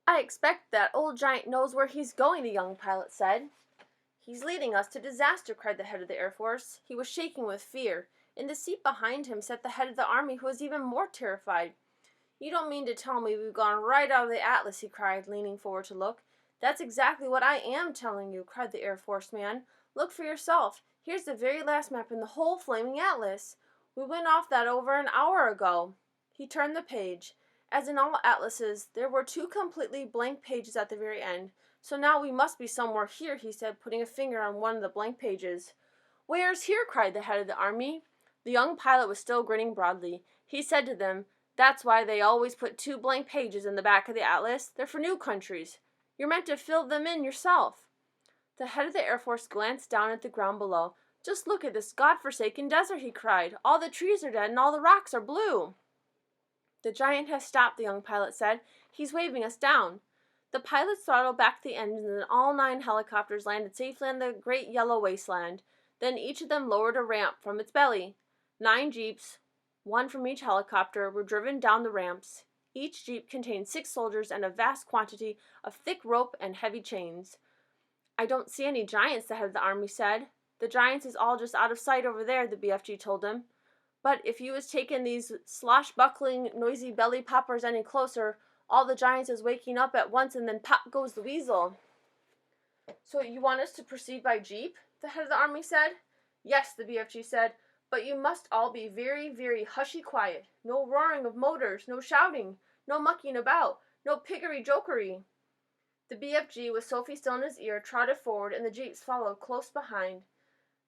"I expect that old giant knows where he's going," the young pilot said. "He's leading us to disaster," cried the head of the Air Force. He was shaking with fear. In the seat behind him sat the head of the Army, who was even more terrified. "You don't mean to tell me we've gone right out of the Atlas," he cried, leaning forward to look. "That's exactly what I am telling you," cried the Air Force man. "Look for yourself. Here's the very last map in the whole flaming Atlas. We went off that over an hour ago." He turned the page. As in all atlases, there were two completely blank pages at the very end. "So now we must be somewhere here," he said, putting a finger on one of the blank pages. "Where's here?" cried the head of the Army. The young pilot was still grinning broadly. He said to them, "That's why they always put two blank pages in the back of the atlas. They're for new countries. You're meant to fill them in yourself." The head of the Air Force glanced down at the ground below. "Just look at this godforsaken desert," he cried. "All the trees are dead and all the rocks are blue." "The giant has stopped," the young pilot said. "He's waving us down." The pilots throttled back the engines and all 9 helicopters landed safely on the great yellow wasteland. Then each of them lowered a ramp from its belly. 9 jeeps, one from each helicopter, were driven down the ramps. Each jeep contained 6 soldiers and a vast quantity of thick rope and heavy chains. "I don't see any giants," the head of the Army said. "The giants is all just out of sight over there," the BFG told him. "But if you was taking these slosh-buckling, noisy belly poppers any closer, all the giants is waking up at once and then pop goes the weasel." "So you want us to proceed by jeep?" the head of the Army said. "Yes," the BFG said, "but you must all be very, very hushy quiet. No roaring of motors, no shouting, no mucking about, no piggery-jokery." The BFG, with Sophie still in his ear, trotted forward and the jeeps followed close behind.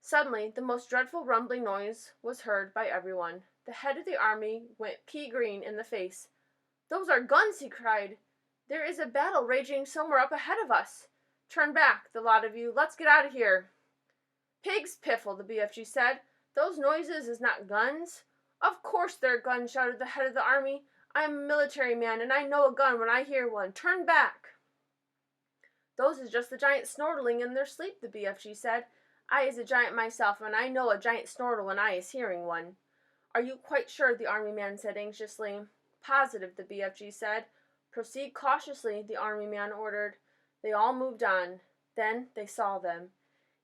Suddenly, the most dreadful rumbling noise was heard by everyone. The head of the Army went pea-green in the face. "Those are guns!" he cried. "There is a battle raging somewhere up ahead of us. Turn back, the lot of you. Let's get out of here." "Pigs piffle," the BFG said. "Those noises is not guns." "Of course they're guns," shouted the head of the Army. "I am a military man, and I know a gun when I hear one. Turn back." "Those is just the giants snortling in their sleep," the BFG said. "I is a giant myself, and I know a giant snortle when I is hearing one." "Are you quite sure?" the Army man said anxiously. "Positive," the BFG said. "Proceed cautiously," the Army man ordered. They all moved on. Then they saw them.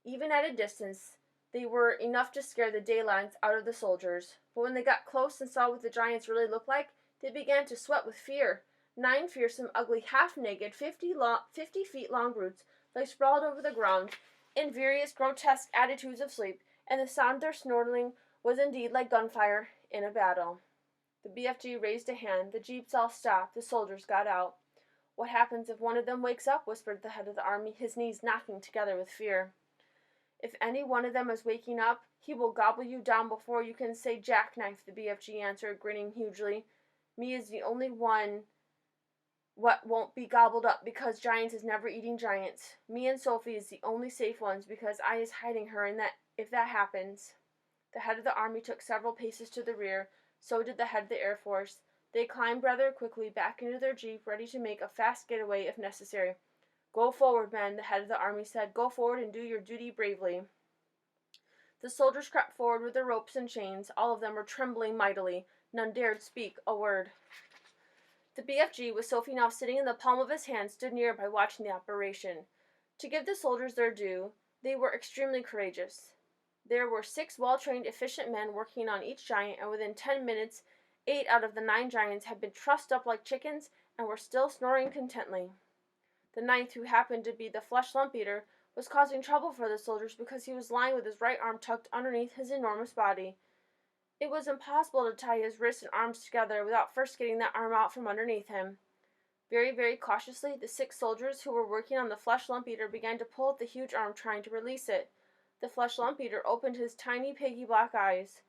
Even at a distance, they were enough to scare the daylights out of the soldiers. But when they got close and saw what the giants really looked like, they began to sweat with fear. 9 fearsome, ugly, half-naked, 50 feet long brutes lay sprawled over the ground in various grotesque attitudes of sleep, and the sound of their snorting was indeed like gunfire in a battle. The BFG raised a hand. The jeeps all stopped. The soldiers got out. "What happens if one of them wakes up?" whispered the head of the Army, his knees knocking together with fear. "If any one of them is waking up, he will gobble you down before you can say jackknife," the BFG answered, grinning hugely. "Me is the only one what won't be gobbled up, because giants is never eating giants. Me and Sophie is the only safe ones, because I is hiding her in that if that happens." The head of the Army took several paces to the rear. So did the head of the Air Force. They climbed rather quickly back into their jeep, ready to make a fast getaway if necessary. "Go forward, men," the head of the Army said. "Go forward and do your duty bravely." The soldiers crept forward with their ropes and chains. All of them were trembling mightily. None dared speak a word. The BFG, with Sophie now sitting in the palm of his hand, stood nearby watching the operation. To give the soldiers their due, they were extremely courageous. There were 6 well-trained, efficient men working on each giant, and within 10 minutes, 8 out of the 9 giants had been trussed up like chickens and were still snoring contentedly. The 9th, who happened to be the flesh lump eater, was causing trouble for the soldiers because he was lying with his right arm tucked underneath his enormous body. It was impossible to tie his wrists and arms together without first getting that arm out from underneath him. Very, very cautiously, the 6 soldiers who were working on the flesh lump eater began to pull at the huge arm, trying to release it. The flesh lump eater opened his tiny piggy black eyes.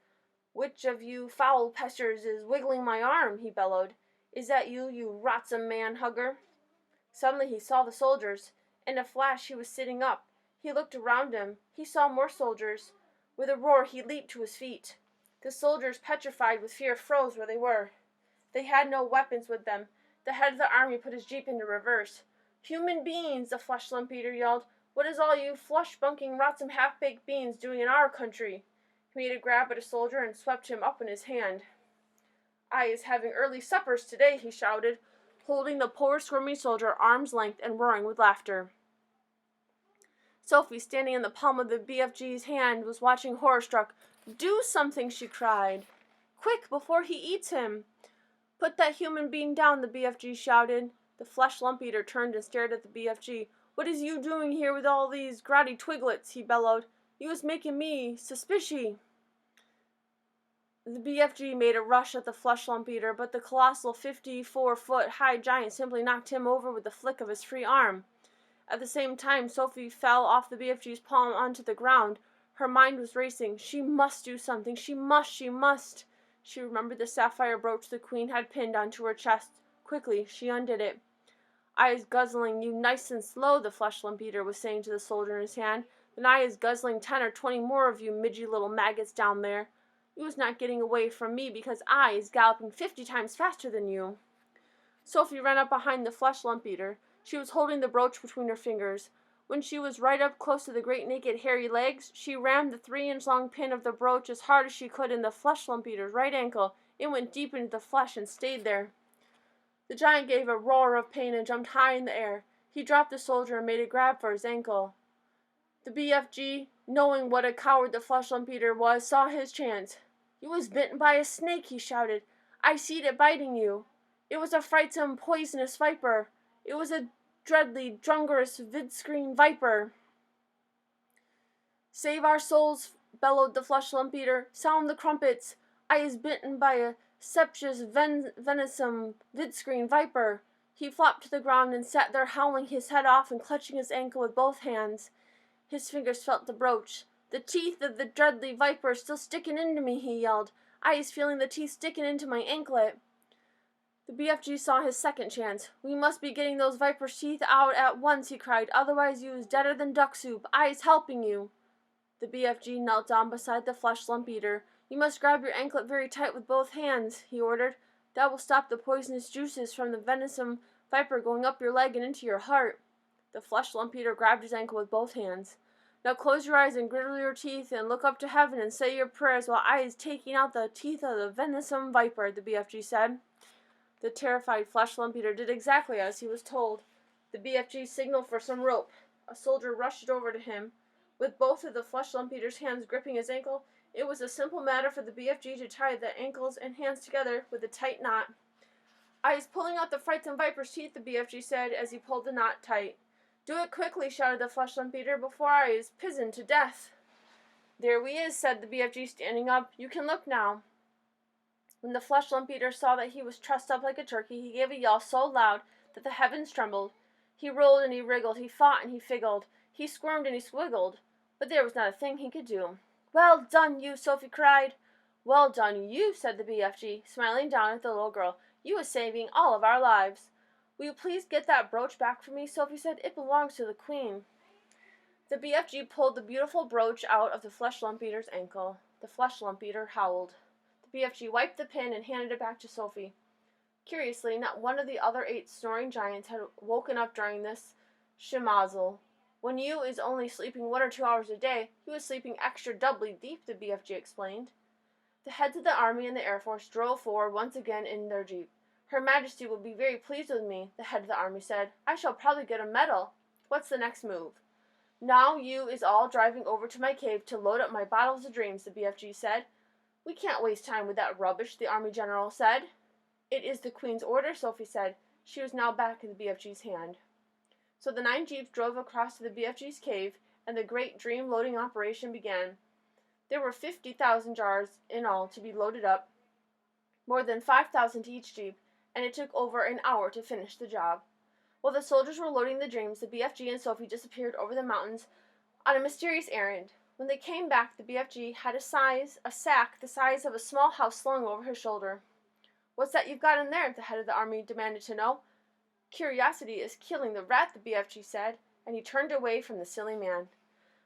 "Which of you foul pesters is wiggling my arm?" he bellowed. "Is that you, you rotsome man-hugger?" Suddenly he saw the soldiers. In a flash he was sitting up. He looked around him. He saw more soldiers. With a roar he leaped to his feet. The soldiers, petrified with fear, froze where they were. They had no weapons with them. The head of the Army put his jeep into reverse. "Human beings!" the flesh lump eater yelled. "What is all you flush-bunking, rotsome, half-baked beings doing in our country?" He made a grab at a soldier and swept him up in his hand. "I is having early suppers today," he shouted. holding the poor squirming soldier at arm's length and roaring with laughter. Sophie, standing in the palm of the BFG's hand, was watching horror-struck. "Do something," she cried. "Quick, before he eats him!" "Put that human being down," the BFG shouted. The flesh lump eater turned and stared at the BFG. "What is you doing here with all these grotty twiglets?" he bellowed. "You is making me suspicious." The BFG made a rush at the flesh lump eater, but the colossal 54-foot-high giant simply knocked him over with the flick of his free arm. At the same time, Sophie fell off the BFG's palm onto the ground. Her mind was racing. She must do something. She must. She remembered the sapphire brooch the queen had pinned onto her chest. Quickly, she undid it. "I is guzzling you nice and slow," the flesh lump eater was saying to the soldier in his hand. "Then I is guzzling 10 or 20 more of you midgy little maggots down there. You is not getting away from me because I is galloping 50 times faster than you." Sophie ran up behind the flesh lump eater. She was holding the brooch between her fingers. When she was right up close to the great naked hairy legs, she rammed the 3-inch long pin of the brooch as hard as she could in the flesh lump eater's right ankle. It went deep into the flesh and stayed there. The giant gave a roar of pain and jumped high in the air. He dropped the soldier and made a grab for his ankle. The BFG, knowing what a coward the flesh lump eater was, saw his chance. "You was bitten by a snake," he shouted. "I seed it biting you. It was a frightsome, poisonous viper. It was a dreadly, drungerous, vidscreen viper." "Save our souls," bellowed the flesh lump eater. "Sound the crumpets. I is bitten by a septious, venomous, vidscreen viper." He flopped to the ground and sat there howling his head off and clutching his ankle with both hands. His fingers felt the brooch. "The teeth of the dreadly viper are still sticking into me," he yelled. "I is feeling the teeth sticking into my anklet." The BFG saw his second chance. "We must be getting those viper's teeth out at once," he cried. "Otherwise you is deader than duck soup. I is helping you." The BFG knelt down beside the flesh lump eater. "You must grab your anklet very tight with both hands," he ordered. "That will stop the poisonous juices from the venomous viper going up your leg and into your heart." The flesh lump eater grabbed his ankle with both hands. "Now close your eyes and grittle your teeth and look up to heaven and say your prayers while I is taking out the teeth of the venomous viper," the BFG said. The terrified flesh lump eater did exactly as he was told. The BFG signaled for some rope. A soldier rushed over to him. With both of the flesh lump eater's hands gripping his ankle, it was a simple matter for the BFG to tie the ankles and hands together with a tight knot. "I is pulling out the frightsome viper's teeth," the BFG said as he pulled the knot tight. "Do it quickly," shouted the flesh lump eater, "before I is pizened to death." "There we is," said the BFG, standing up. "You can look now." When the flesh lump eater saw that he was trussed up like a turkey, he gave a yell so loud that the heavens trembled. He rolled and he wriggled, he fought and he figgled, he squirmed and he squiggled, but there was not a thing he could do. "Well done, you!" Sophie cried. "Well done, you!" said the BFG, smiling down at the little girl. "You is saving all of our lives." "Will you please get that brooch back for me?" Sophie said. "It belongs to the queen." The BFG pulled the beautiful brooch out of the flesh lump eater's ankle. The flesh lump eater howled. The BFG wiped the pin and handed it back to Sophie. Curiously, not one of the other 8 snoring giants had woken up during this schmozzle. "When you is only sleeping 1 or 2 hours a day, you is sleeping extra doubly deep," the BFG explained. The heads of the Army and the Air Force drove forward once again in their jeep. "Her Majesty will be very pleased with me," the head of the Army said. "I shall probably get a medal. What's the next move?" "Now you is all driving over to my cave to load up my bottles of dreams," the BFG said. "We can't waste time with that rubbish," the Army General said. "It is the Queen's order," Sophie said. She was now back in the BFG's hand. So the 9 jeeps drove across to the BFG's cave, and the great dream loading operation began. There were 50,000 jars in all to be loaded up, more than 5,000 to each jeep, and it took over an hour to finish the job. While the soldiers were loading the dreams, the BFG and Sophie disappeared over the mountains on a mysterious errand. When they came back, the BFG had a sack the size of a small house slung over his shoulder. "What's that you've got in there?" the head of the Army demanded to know. "Curiosity is killing the rat," the BFG said, and he turned away from the silly man.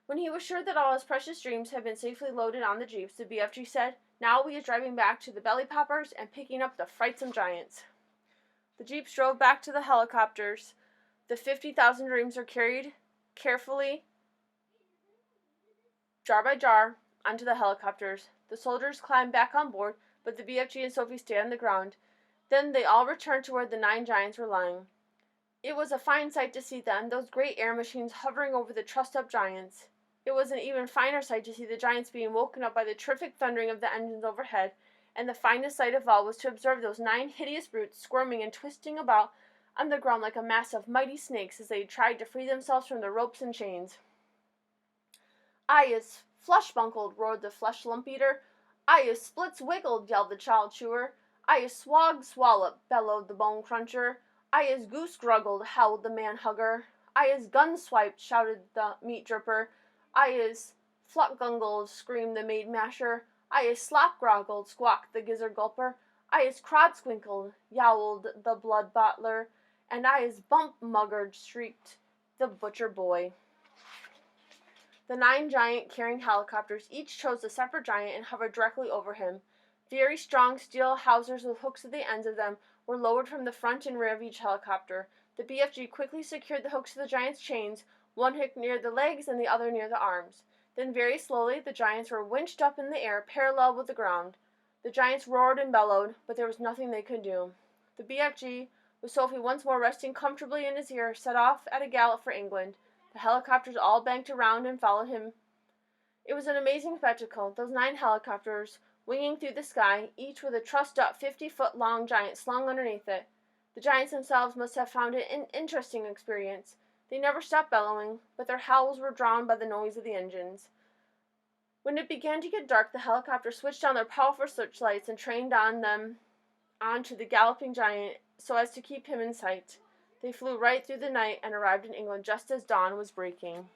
When he was sure that all his precious dreams had been safely loaded on the jeeps, the BFG said, "Now we are driving back to the belly poppers and picking up the frightsome giants." The jeeps drove back to the helicopters. The 50,000 dreams were carried carefully, jar by jar, onto the helicopters. The soldiers climbed back on board, but the BFG and Sophie stayed on the ground. Then they all returned to where the 9 giants were lying. It was a fine sight to see them, those great air machines hovering over the trussed-up giants. It was an even finer sight to see the giants being woken up by the terrific thundering of the engines overhead, and the finest sight of all was to observe those 9 hideous brutes squirming and twisting about on the ground like a mass of mighty snakes as they tried to free themselves from the ropes and chains. "I is flush-bunkled," roared the flesh-lump-eater. "I is splits-wiggled," yelled the child-chewer. "I is swog-swallop," bellowed the bone-cruncher. "I is goose-gruggled," howled the man-hugger. "I is gun-swiped," shouted the meat-dripper. "I is fluck-gungled," screamed the maid-masher. "I is slop-groggled," squawked the gizzard-gulper. "I is crod-squinkled," yowled the blood-bottler. "And I is bump-muggered," shrieked the butcher-boy. The 9 giant carrying helicopters each chose a separate giant and hovered directly over him. Very strong steel hawsers with hooks at the ends of them were lowered from the front and rear of each helicopter. The BFG quickly secured the hooks to the giants' chains, one hook near the legs and the other near the arms. Then very slowly the giants were winched up in the air, parallel with the ground. The giants roared and bellowed, but there was nothing they could do. The BFG, with Sophie once more resting comfortably in his ear, set off at a gallop for England. The helicopters all banked around and followed him. It was an amazing spectacle, those 9 helicopters winging through the sky, each with a trussed-up 50-foot-long giant slung underneath it. The giants themselves must have found it an interesting experience. They never stopped bellowing, but their howls were drowned by the noise of the engines. When it began to get dark, the helicopters switched on their powerful searchlights and trained on them onto the galloping giant so as to keep him in sight. They flew right through the night and arrived in England just as dawn was breaking.